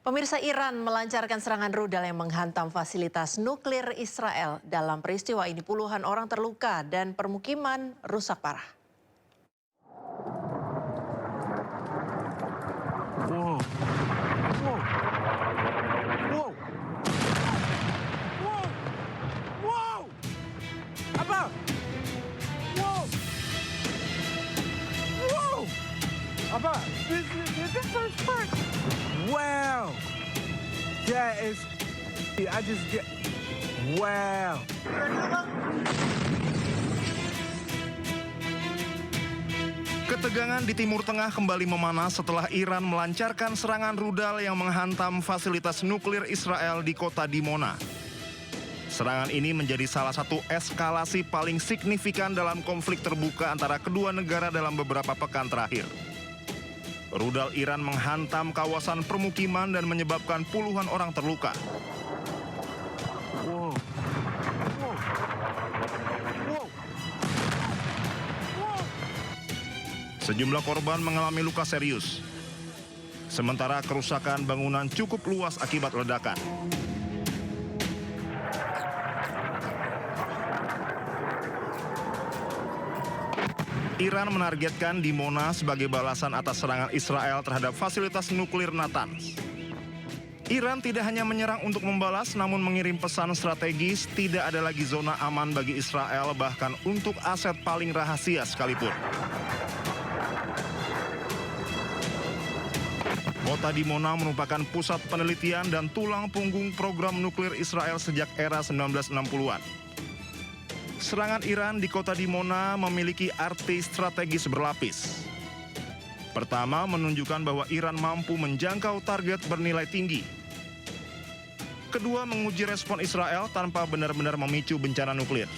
Pemirsa, Iran melancarkan serangan rudal yang menghantam fasilitas nuklir Israel. Dalam peristiwa ini puluhan orang terluka dan permukiman rusak parah. Wow. Wow. Wow. Wow. Wow. Apa? Wow. Wow. Apa? This is the first part. Wow. That is. I just get. Wow. Ketegangan di Timur Tengah kembali memanas setelah Iran melancarkan serangan rudal yang menghantam fasilitas nuklir Israel di kota Dimona. Serangan ini menjadi salah satu eskalasi paling signifikan dalam konflik terbuka antara kedua negara dalam beberapa pekan terakhir. Rudal Iran menghantam kawasan permukiman dan menyebabkan puluhan orang terluka. Wow. Wow. Wow. Sejumlah korban mengalami luka serius. Sementara kerusakan bangunan cukup luas akibat ledakan. Iran menargetkan Dimona sebagai balasan atas serangan Israel terhadap fasilitas nuklir Natanz. Iran tidak hanya menyerang untuk membalas, namun mengirim pesan strategis tidak ada lagi zona aman bagi Israel, bahkan untuk aset paling rahasia sekalipun. Kota Dimona merupakan pusat penelitian dan tulang punggung program nuklir Israel sejak era 1960-an. Serangan Iran di kota Dimona memiliki arti strategis berlapis. Pertama, menunjukkan bahwa Iran mampu menjangkau target bernilai tinggi. Kedua, menguji respon Israel tanpa benar-benar memicu bencana nuklir.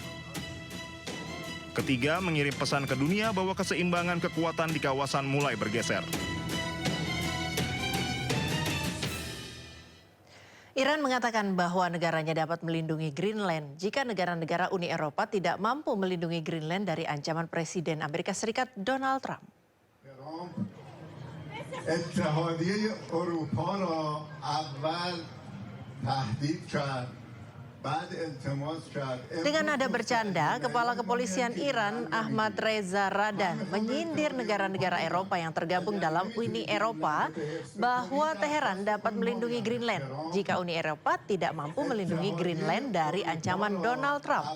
Ketiga, mengirim pesan ke dunia bahwa keseimbangan kekuatan di kawasan mulai bergeser. Iran mengatakan bahwa negaranya dapat melindungi Greenland jika negara-negara Uni Eropa tidak mampu melindungi Greenland dari ancaman Presiden Amerika Serikat Donald Trump. اتحادیه اروپا را اول تهدید کرد بعد التماس کرد. Dengan nada bercanda, Kepala Kepolisian Iran Ahmad Reza Radan menyindir negara-negara Eropa yang tergabung dalam Uni Eropa bahwa Teheran dapat melindungi Greenland jika Uni Eropa tidak mampu melindungi Greenland dari ancaman Donald Trump.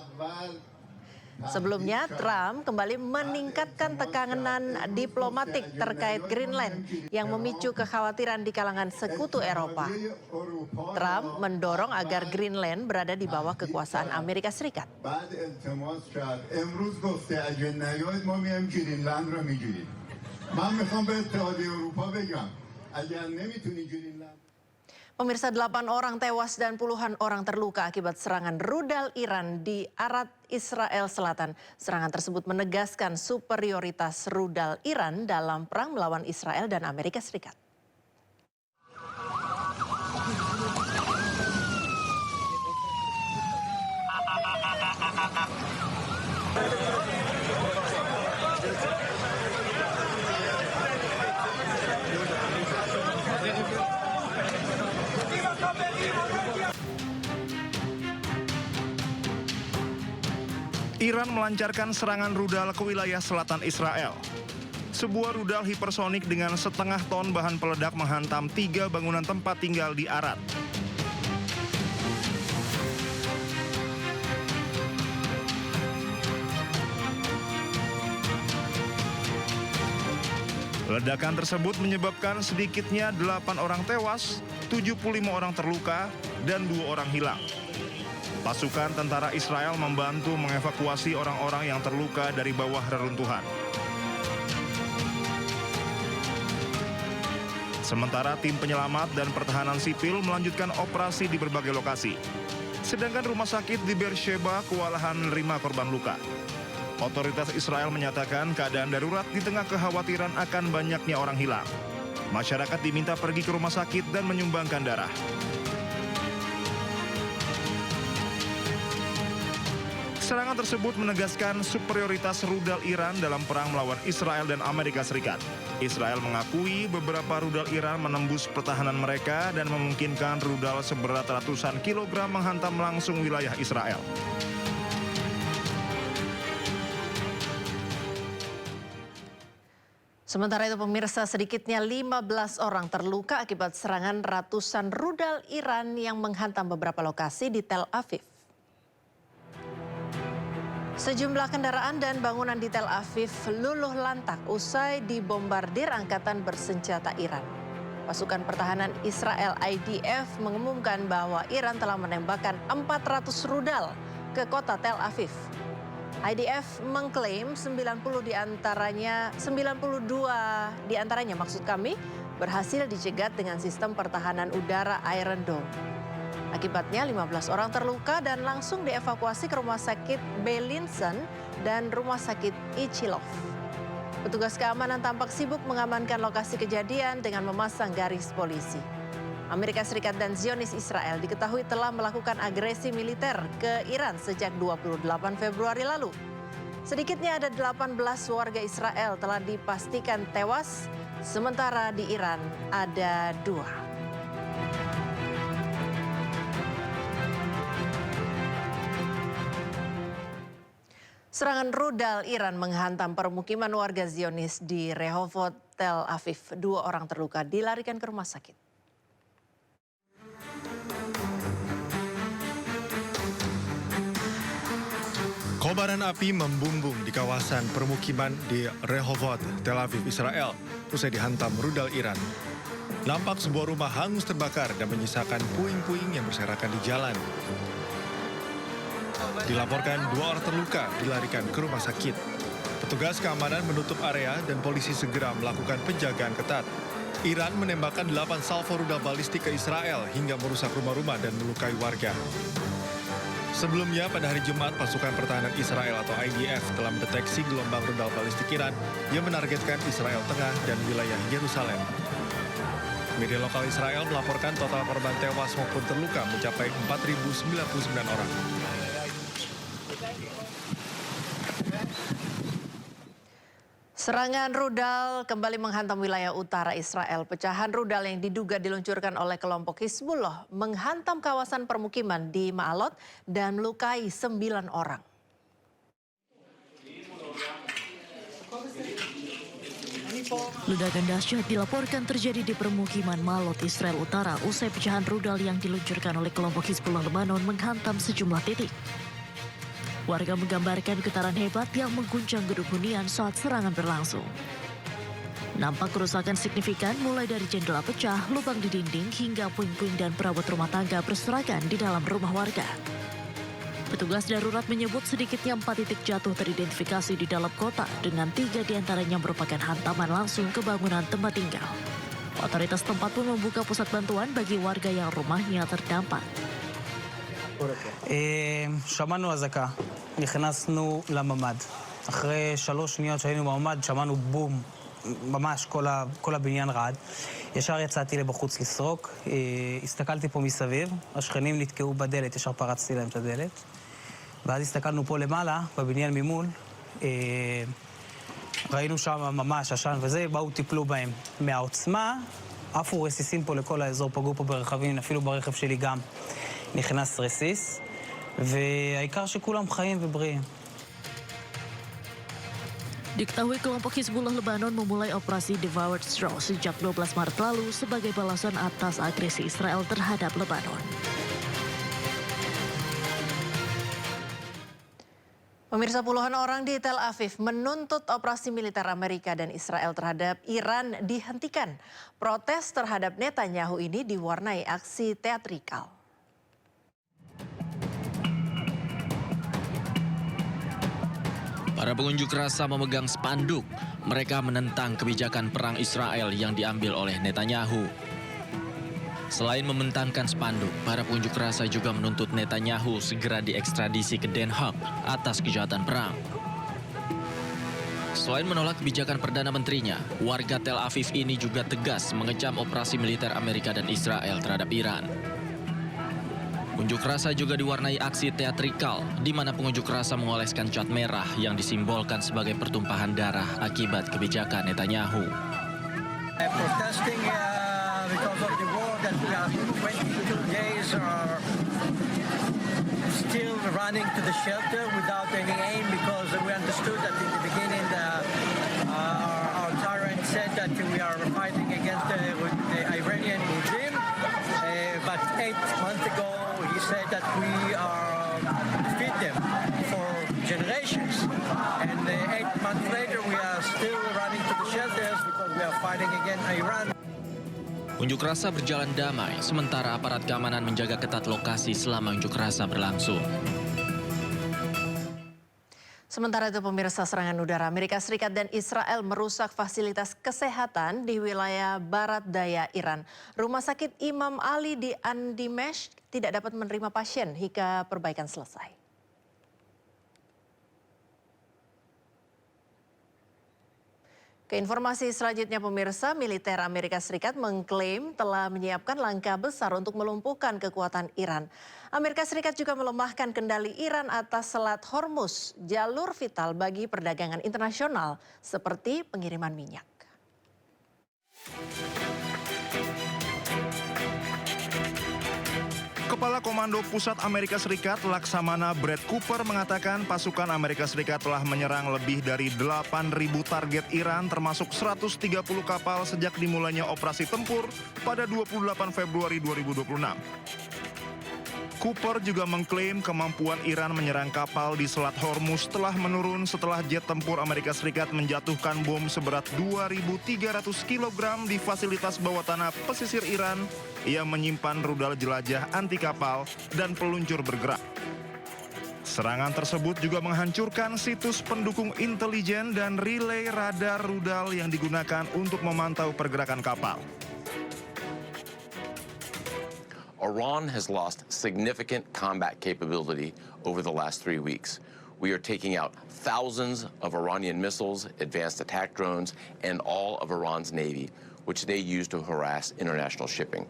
Sebelumnya, Trump kembali meningkatkan tekanan diplomatik terkait Greenland yang memicu kekhawatiran di kalangan sekutu Eropa. Trump mendorong agar Greenland berada di bawah kekuasaan Amerika Serikat. Pemirsa, 8 orang tewas dan puluhan orang terluka akibat serangan rudal Iran di Arad, Israel Selatan. Serangan tersebut menegaskan superioritas rudal Iran dalam perang melawan Israel dan Amerika Serikat. Iran melancarkan serangan rudal ke wilayah selatan Israel. Sebuah rudal hipersonik dengan setengah ton bahan peledak menghantam 3 bangunan tempat tinggal di Arad. Ledakan tersebut menyebabkan sedikitnya 8 orang tewas, 75 orang terluka, dan 2 orang hilang. Pasukan tentara Israel membantu mengevakuasi orang-orang yang terluka dari bawah reruntuhan. Sementara tim penyelamat dan pertahanan sipil melanjutkan operasi di berbagai lokasi. Sedangkan rumah sakit di Beersheba kewalahan menerima korban luka. Otoritas Israel menyatakan keadaan darurat di tengah kekhawatiran akan banyaknya orang hilang. Masyarakat diminta pergi ke rumah sakit dan menyumbangkan darah. Serangan tersebut menegaskan superioritas rudal Iran dalam perang melawan Israel dan Amerika Serikat. Israel mengakui beberapa rudal Iran menembus pertahanan mereka dan memungkinkan rudal seberat ratusan kilogram menghantam langsung wilayah Israel. Sementara itu pemirsa, sedikitnya 15 orang terluka akibat serangan ratusan rudal Iran yang menghantam beberapa lokasi di Tel Aviv. Sejumlah kendaraan dan bangunan di Tel Aviv luluh lantak usai dibombardir angkatan bersenjata Iran. Pasukan pertahanan Israel IDF mengumumkan bahwa Iran telah menembakkan 400 rudal ke kota Tel Aviv. IDF mengklaim 92 diantaranya berhasil dicegat dengan sistem pertahanan udara Iron Dome. Akibatnya 15 orang terluka dan langsung dievakuasi ke rumah sakit Beilinson dan rumah sakit Ichilov. Petugas keamanan tampak sibuk mengamankan lokasi kejadian dengan memasang garis polisi. Amerika Serikat dan Zionis Israel diketahui telah melakukan agresi militer ke Iran sejak 28 Februari lalu. Sedikitnya ada 18 warga Israel telah dipastikan tewas, sementara di Iran ada 2. Serangan rudal Iran menghantam permukiman warga Zionis di Rehovot, Tel Aviv. 2 orang terluka dilarikan ke rumah sakit. Kobaran api membumbung di kawasan permukiman di Rehovot, Tel Aviv, Israel, usai dihantam rudal Iran. Nampak sebuah rumah hangus terbakar dan menyisakan puing-puing yang berserakan di jalan. Dilaporkan 2 orang terluka dilarikan ke rumah sakit. Petugas keamanan menutup area dan polisi segera melakukan penjagaan ketat. Iran menembakkan 8 salvo rudal balistik ke Israel hingga merusak rumah-rumah dan melukai warga. Sebelumnya pada hari Jumat, pasukan pertahanan Israel atau IDF telah mendeteksi gelombang rudal balistik Iran yang menargetkan Israel Tengah dan wilayah Yerusalem. Media lokal Israel melaporkan total korban tewas maupun terluka mencapai 4.099 orang. Serangan rudal kembali menghantam wilayah utara Israel. Pecahan rudal yang diduga diluncurkan oleh kelompok Hizbullah menghantam kawasan permukiman di Ma'alot dan melukai 9 orang. Ledakan dahsyat dilaporkan terjadi di permukiman Ma'alot, Israel Utara usai pecahan rudal yang diluncurkan oleh kelompok Hizbullah Lebanon menghantam sejumlah titik. Warga menggambarkan getaran hebat yang mengguncang gedung hunian saat serangan berlangsung. Nampak kerusakan signifikan mulai dari jendela pecah, lubang di dinding, hingga puing-puing dan perabot rumah tangga berserakan di dalam rumah warga. Petugas darurat menyebut sedikitnya 4 titik jatuh teridentifikasi di dalam kota, dengan 3 diantaranya merupakan hantaman langsung ke bangunan tempat tinggal. Otoritas tempat pun membuka pusat bantuan bagi warga yang rumahnya terdampak. שמענו אזעקה, נכנסנו לממ"ד. אחרי 3 שניות שהיינו בממ"ד שמענו בום, ממש כל הבניין רעד. ישר יצאתי לבחוץ לסרוק, הסתכלתי פה מסביב, השכנים נתקעו בדלת, ישר פרצתי להם את הדלת. ואז הסתכלנו פה למעלה, בבניין ממול, ראינו שם ממש עשן וזה, באו טיפלו בהם. מהעוצמה, עפו רסיסים פה לכל האזור, פגעו פה ברכבים, אפילו ברכב שלי גם. נכנס רסיס, והעיקר שכולם חיים ובריאים. Diketahui kelompok Hizbullah Lebanon memulai operasi Devoured Straw sejak 12 Maret lalu sebagai balasan atas agresi Israel terhadap Lebanon. Pemirsa, puluhan orang di Tel Aviv menuntut operasi militer Amerika dan Israel terhadap Iran dihentikan. Protes terhadap Netanyahu ini diwarnai aksi teatrikal. Para pengunjuk rasa memegang spanduk. Mereka menentang kebijakan perang Israel yang diambil oleh Netanyahu. Selain membentangkan spanduk, para pengunjuk rasa juga menuntut Netanyahu segera diekstradisi ke Den Haag atas kejahatan perang. Selain menolak kebijakan Perdana Menterinya, warga Tel Aviv ini juga tegas mengecam operasi militer Amerika dan Israel terhadap Iran. Unjuk rasa juga diwarnai aksi teatrikal, di mana pengunjuk rasa mengoleskan cat merah yang disimbolkan sebagai pertumpahan darah akibat kebijakan Netanyahu. Protesting because of the war that we are 22 days are still running to the shelter without any aim, because we understood that in the beginning our tyrant said that we are fighting against the Iranian regime, but 8 months ago he said that we are defeat them for generations, and 8 months later we are still running to the shelters because we are fighting against Iran. Unjuk rasa berjalan damai, sementara aparat keamanan menjaga ketat lokasi selama unjuk rasa berlangsung. Sementara itu pemirsa, serangan udara Amerika Serikat dan Israel merusak fasilitas kesehatan di wilayah barat daya Iran. Rumah sakit Imam Ali di Andimesh tidak dapat menerima pasien hingga perbaikan selesai. Keinformasi selanjutnya pemirsa, militer Amerika Serikat mengklaim telah menyiapkan langkah besar untuk melumpuhkan kekuatan Iran. Amerika Serikat juga melemahkan kendali Iran atas Selat Hormuz, jalur vital bagi perdagangan internasional seperti pengiriman minyak. Kepala Komando Pusat Amerika Serikat Laksamana Brad Cooper mengatakan pasukan Amerika Serikat telah menyerang lebih dari 8.000 target Iran termasuk 130 kapal sejak dimulainya operasi tempur pada 28 Februari 2026. Cooper juga mengklaim kemampuan Iran menyerang kapal di Selat Hormuz telah menurun setelah jet tempur Amerika Serikat menjatuhkan bom seberat 2.300 kg di fasilitas bawah tanah pesisir Iran yang menyimpan rudal jelajah anti kapal dan peluncur bergerak. Serangan tersebut juga menghancurkan situs pendukung intelijen dan relay radar rudal yang digunakan untuk memantau pergerakan kapal. Iran has lost significant combat capability over the last 3 weeks. We are taking out thousands of Iranian missiles, advanced attack drones, and all of Iran's navy, which they use to harass international shipping.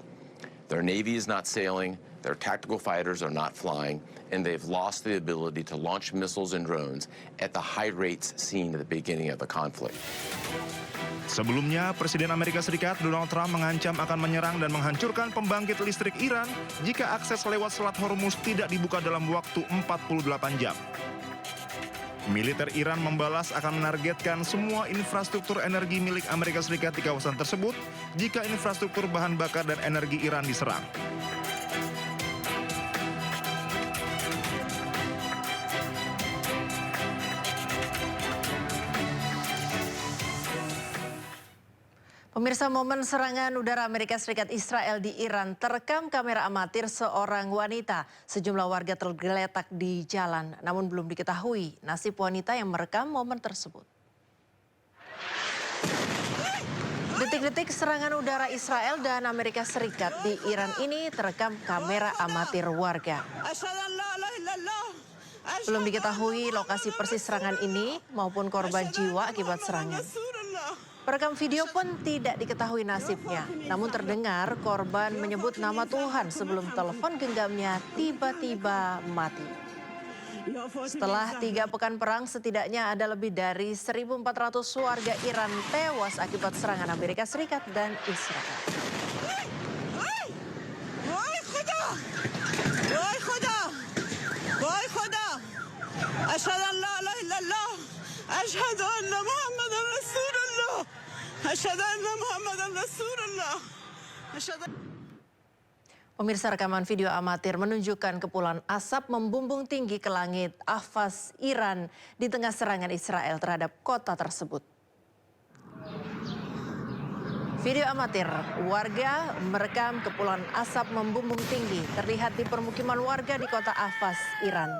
Their navy is not sailing, their tactical fighters are not flying, and they've lost the ability to launch missiles and drones at the high rates seen at the beginning of the conflict. Sebelumnya, Presiden Amerika Serikat Donald Trump mengancam akan menyerang dan menghancurkan pembangkit listrik Iran jika akses lewat Selat Hormuz tidak dibuka dalam waktu 48 jam. Militer Iran membalas akan menargetkan semua infrastruktur energi milik Amerika Serikat di kawasan tersebut jika infrastruktur bahan bakar dan energi Iran diserang. Pemirsa, momen serangan udara Amerika Serikat Israel di Iran terekam kamera amatir seorang wanita. Sejumlah warga tergeletak di jalan, namun belum diketahui nasib wanita yang merekam momen tersebut. Detik-detik serangan udara Israel dan Amerika Serikat di Iran ini terekam kamera amatir warga. Belum diketahui lokasi persis serangan ini maupun korban jiwa akibat serangan. Perekam video pun tidak diketahui nasibnya, namun terdengar korban menyebut nama Tuhan sebelum telepon genggamnya tiba-tiba mati. Setelah 3 pekan perang, setidaknya ada lebih dari 1.400 warga Iran tewas akibat serangan Amerika Serikat dan Israel. Pemirsa, rekaman video amatir menunjukkan kepulan asap membumbung tinggi ke langit Ahvaz, Iran di tengah serangan Israel terhadap kota tersebut. Video amatir warga merekam kepulan asap membumbung tinggi terlihat di permukiman warga di kota Ahvaz, Iran.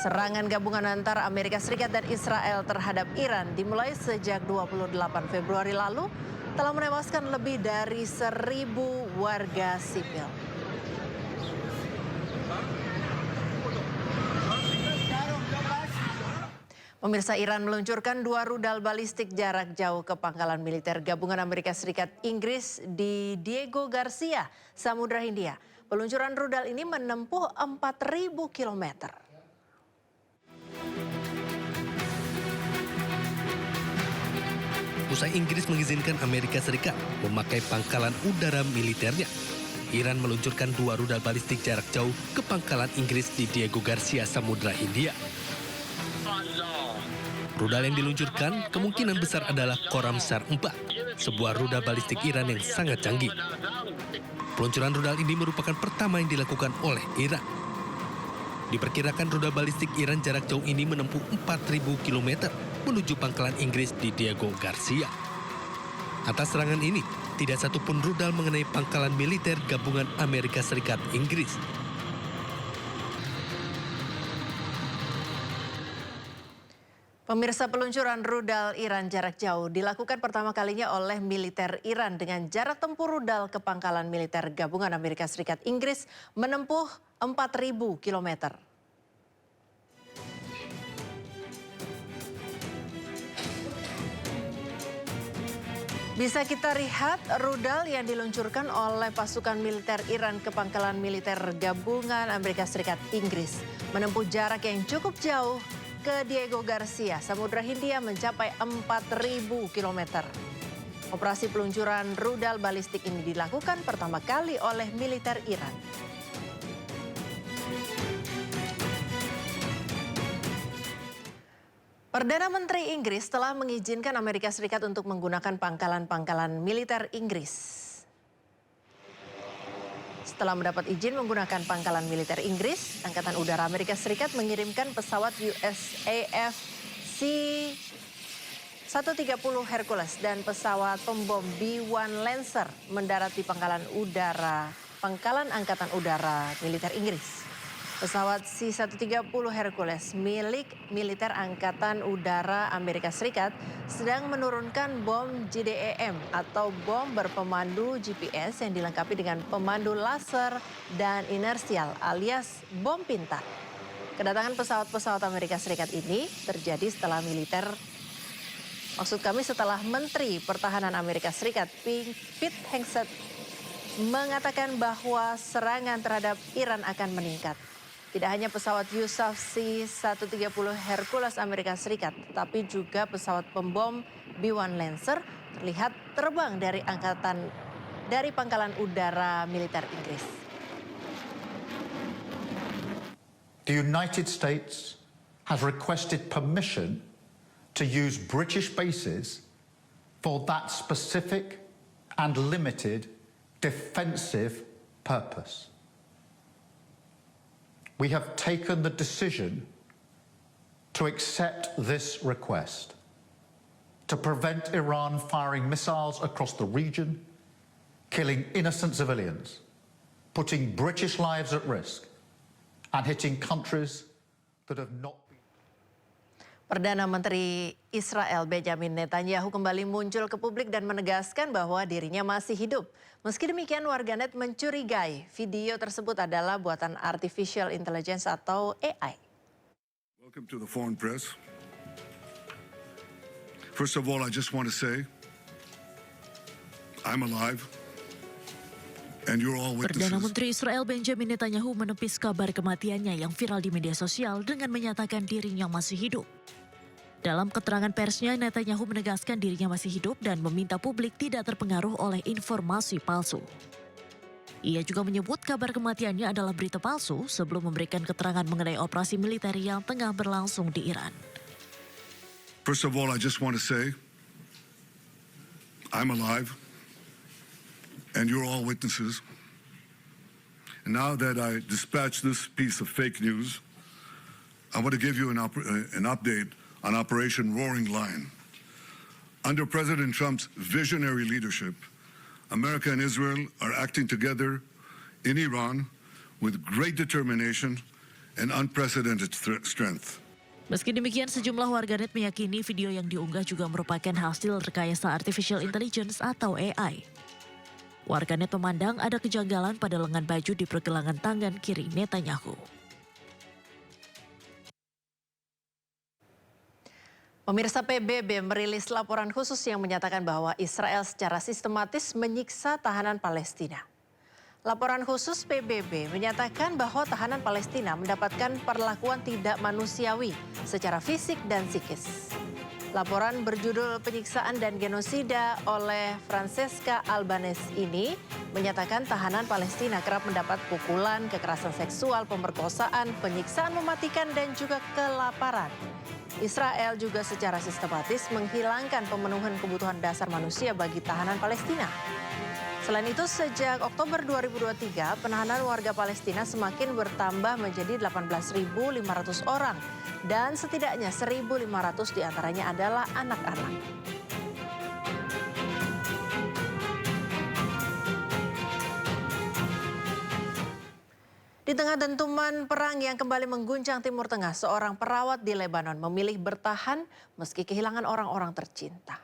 Serangan gabungan antara Amerika Serikat dan Israel terhadap Iran dimulai sejak 28 Februari lalu telah menewaskan lebih dari 1.000 warga sipil. Pemirsa, Iran meluncurkan 2 rudal balistik jarak jauh ke pangkalan militer gabungan Amerika Serikat Inggris di Diego Garcia, Samudra Hindia. Peluncuran rudal ini menempuh 4.000 kilometer. Usai Inggris mengizinkan Amerika Serikat memakai pangkalan udara militernya, Iran meluncurkan 2 rudal balistik jarak jauh ke pangkalan Inggris di Diego Garcia, Samudra Hindia. Rudal yang diluncurkan kemungkinan besar adalah Khorramshahr 4, sebuah rudal balistik Iran yang sangat canggih. Peluncuran rudal ini merupakan pertama yang dilakukan oleh Iran. Diperkirakan rudal balistik Iran jarak jauh ini menempuh 4.000 km menuju pangkalan Inggris di Diego Garcia. Atas serangan ini, tidak satu pun rudal mengenai pangkalan militer gabungan Amerika Serikat Inggris. Pemirsa, peluncuran rudal Iran jarak jauh dilakukan pertama kalinya oleh militer Iran dengan jarak tempuh rudal ke pangkalan militer gabungan Amerika Serikat Inggris menempuh 4.000 kilometer. Bisa kita lihat rudal yang diluncurkan oleh pasukan militer Iran ke pangkalan militer gabungan Amerika Serikat Inggris menempuh jarak yang cukup jauh ke Diego Garcia, Samudra Hindia mencapai 4.000 km. Operasi peluncuran rudal balistik ini dilakukan pertama kali oleh militer Iran. Perdana Menteri Inggris telah mengizinkan Amerika Serikat untuk menggunakan pangkalan-pangkalan militer Inggris. Setelah mendapat izin menggunakan pangkalan militer Inggris, Angkatan Udara Amerika Serikat mengirimkan pesawat USAF C-130 Hercules dan pesawat pembom B-1 Lancer mendarat di pangkalan Angkatan Udara militer Inggris. Pesawat C-130 Hercules milik militer Angkatan Udara Amerika Serikat sedang menurunkan bom JDEM atau bom berpemandu GPS yang dilengkapi dengan pemandu laser dan inersial alias bom pintar. Kedatangan pesawat-pesawat Amerika Serikat ini terjadi setelah setelah Menteri Pertahanan Amerika Serikat Pete Hegseth mengatakan bahwa serangan terhadap Iran akan meningkat. Tidak hanya pesawat USAF C-130 Hercules Amerika Serikat, tapi juga pesawat pembom B-1 Lancer terlihat terbang dari pangkalan udara militer Inggris. The United States has requested permission to use British bases for that specific and limited defensive purpose. We have taken the decision to accept this request to prevent Iran firing missiles across the region, killing innocent civilians, putting British lives at risk, and hitting countries that have not been. Perdana Menteri Israel Benjamin Netanyahu kembali muncul ke publik dan menegaskan bahwa dirinya masih hidup. Meski demikian, warganet mencurigai video tersebut adalah buatan artificial intelligence atau AI. Welcome to the Foreign Press. First of all, I just want to say, I'm alive. And you're all witnesses. Perdana Menteri Israel Benjamin Netanyahu menepis kabar kematiannya yang viral di media sosial dengan menyatakan dirinya masih hidup. Dalam keterangan persnya, Netanyahu menegaskan dirinya masih hidup dan meminta publik tidak terpengaruh oleh informasi palsu. Ia juga menyebut kabar kematiannya adalah berita palsu sebelum memberikan keterangan mengenai operasi militer yang tengah berlangsung di Iran. First of all, I just want to say, I'm alive. And you're all witnesses. And now that I dispatched this piece of fake news, I want to give you an update on Operation Roaring Lion. Under President Trump's visionary leadership, America and Israel are acting together in Iran with great determination and unprecedented strength. Meski demikian, sejumlah warganet meyakini video yang diunggah juga merupakan hasil rekayasa artificial intelligence atau AI. Warganet memandang ada kejanggalan pada lengan baju di pergelangan tangan kiri Netanyahu. Pemirsa, PBB merilis laporan khusus yang menyatakan bahwa Israel secara sistematis menyiksa tahanan Palestina. Laporan khusus PBB menyatakan bahwa tahanan Palestina mendapatkan perlakuan tidak manusiawi secara fisik dan psikis. Laporan berjudul Penyiksaan dan Genosida oleh Francesca Albanese ini menyatakan tahanan Palestina kerap mendapat pukulan, kekerasan seksual, pemerkosaan, penyiksaan mematikan, dan juga kelaparan. Israel juga secara sistematis menghilangkan pemenuhan kebutuhan dasar manusia bagi tahanan Palestina. Selain itu, sejak Oktober 2023, penahanan warga Palestina semakin bertambah menjadi 18.500 orang dan setidaknya 1.500 diantaranya adalah anak-anak. Di tengah dentuman perang yang kembali mengguncang Timur Tengah, seorang perawat di Lebanon memilih bertahan meski kehilangan orang-orang tercinta.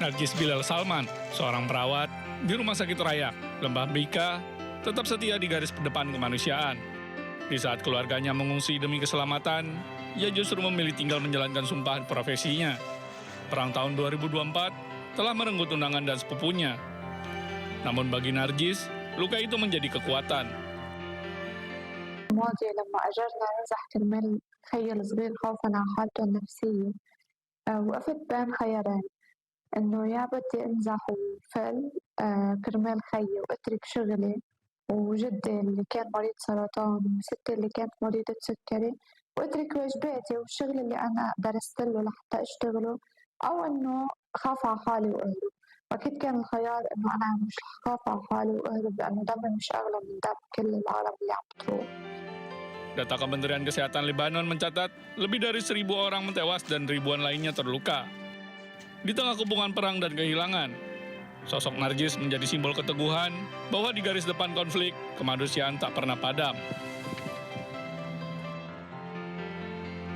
Narjis Bilal Salman, seorang perawat di Rumah Sakit Raya, Lembah Bika, tetap setia di garis depan kemanusiaan. Di saat keluarganya mengungsi demi keselamatan, ia justru memilih tinggal menjalankan sumpah profesinya. Perang tahun 2024 telah merenggut undangan dan sepupunya. Namun bagi Narjis, luka itu menjadi kekuatan. الماضية لما أجرنا ننزح كرمال خيي الصغير خوفا على حالته النفسية وقفت بين خيارين إنه يا بدي أنزح وفل كرمال خيي وأترك شغلي وجدي اللي كان مريض سرطان وستي اللي كانت مريضة سكري وأترك واجباتي والشغل اللي أنا درست له لحتى أشتغله أو إنه خاف على حالي وأهرب. أكيد كان الخيار إنه أنا مش خاف على حالي وأهرب لأنه دمي مش أغلى من دم كل العالم اللي عم بتروح. Data Kementerian Kesehatan Lebanon mencatat lebih dari 1.000 orang tewas dan ribuan lainnya terluka. Di tengah kepungan perang dan kehilangan, sosok Narjis menjadi simbol keteguhan bahwa di garis depan konflik, kemanusiaan tak pernah padam.